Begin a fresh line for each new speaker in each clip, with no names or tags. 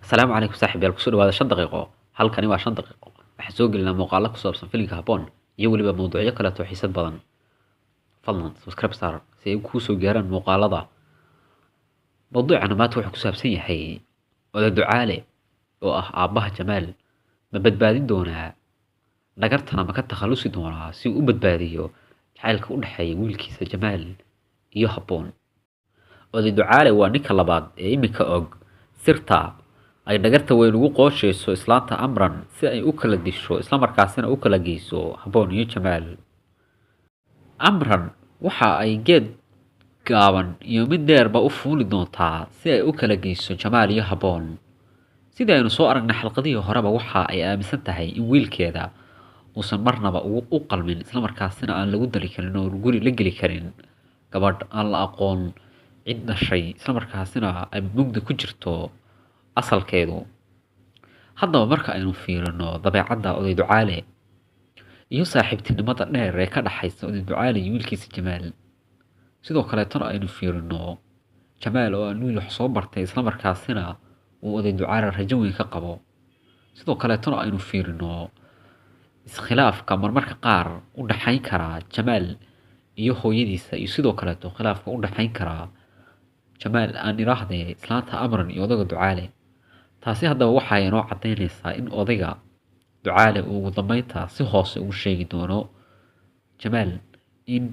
السلام عليكم صاحبي الكسور هذا 5 دقيقة halkani waa 5 daqiiqo waxaan soo gelinaa muuqaalo ku saabsan filimka Habboon iyo waliba mowduucyo kale oo xiisad badan fadlan subscribe saar si ay kuu soo gaaraan muuqaalada mowduucana maanta wuxuu ku saabsan yahay Oday Ducaale oo ah aabaha Jamaal ma badbaadin doonaa nagartana ma ka takhalusi doonaa si uu u badbaadiyo jacaylka u dhaxeeya wiilkiisa Jamaal iyo Habboon Oday Ducaale waa ninka labaad ee imika og sirta ay dhagarta weyn ugu qoosheeso islaanta Amran si ay u kala disho isla markaasina u kala geyso Habboon iyo Jamaal Amran waxa ay geed gaaban iyo mid dheerba u fuuli doontaa si ay u kala geyso Jamaal iyo Habboon sida aynu soo aragnay xalqadii horeba waxa ay aaminsan tahay in wiilkeeda uusan marnaba u qalmin isla markaasina aan lagu dari karin oo guri la geli karin gabadh aan la aqoon cid dhashay isla markaasina ay mugdi ku jirto asalkeedu haddaba marka aynu fiirino dabeecadda Oday Ducaale iyo saaxiibtinimada dheer ee ka dhaxaysa Oday Ducaale iyo wiilkiisa Jamaal sidoo kale tan aynu fiirino Jamaal oo aan wiil wax soo bartay isla markaasina uu Oday Ducaale rajo weyn ka qabo sidoo kale tan aynu fiirino iskhilaafka marmarka qaar u dhaxayn kara Jamaal iyo hooyadiisa iyo sidoo kale khilaafka u dhaxayn kara Jamaal aan iraahday islaanta Amran iyo Oday Ducaale taasi haddaba waxa ay noo cadeynaysaa in odayga Ducaale uu ugu dambeynta si hoose ugu sheegi doono Jamaal in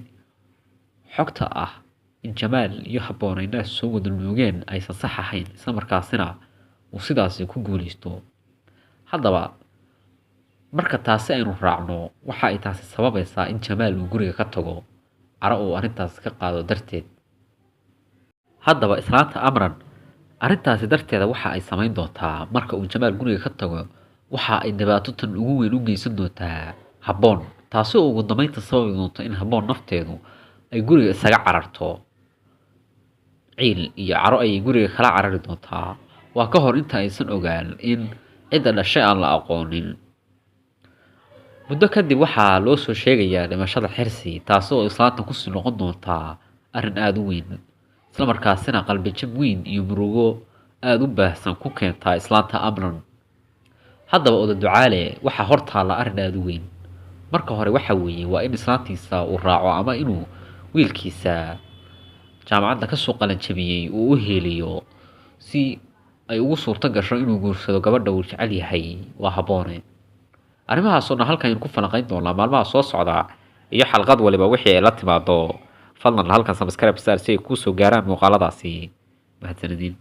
xogta ah in Jamaal iyo Habboon ay naas soo wada nuugeen aysan sax ahayn isla markaasina uu sidaas ku guuleysto haddaba marka taasi aynu raacno waxa ay taasi sababaysaa in Jamaal uu guriga ka tago caro uu arrintaas ka qaado darteed haddaba islaanta Amran arrintaasi darteeda waxa ay samayn doontaa marka uu Jamaal guriga ka tago waxa ay dhibaato tan ugu weyn u geysan doontaa Habboon taasoo ugu dambeynta sababi doonta in Habboon nafteedu ay guriga isaga cararto ciil iyo caro ay guriga kala carari doontaa waa ka hor inta aysan ogaan in cidda dhashay aan la aqoonin muddo kadib waxaa loo soo sheegayaa dhimashada Xirsi taasoo islaanta ku sii noqon doonta arrin aad u weyn isla markaasina qalbi jab weyn iyo murugo aad u baahsan ku keenta islaanta Amran haddaba Oday Ducaale waxa hortaala arrin aad u weyn marka hore waxa weeye waa in islaantiisa uu raaco ama inuu wiilkiisa jaamacadda ka soo qalan jabiyay uu u heeliyo si ay ugu suurto gasho inuu guursado gabadha uu jecel yahay waa Habboon arrimahaas oo halkan ku falanqayn doonaa maalmaha soo socda iyo xalqad waliba wixii ay la timaado fadlan halkan subscribe saar si ay kuu soo gaaraan muuqaaladaasi mahadsanidin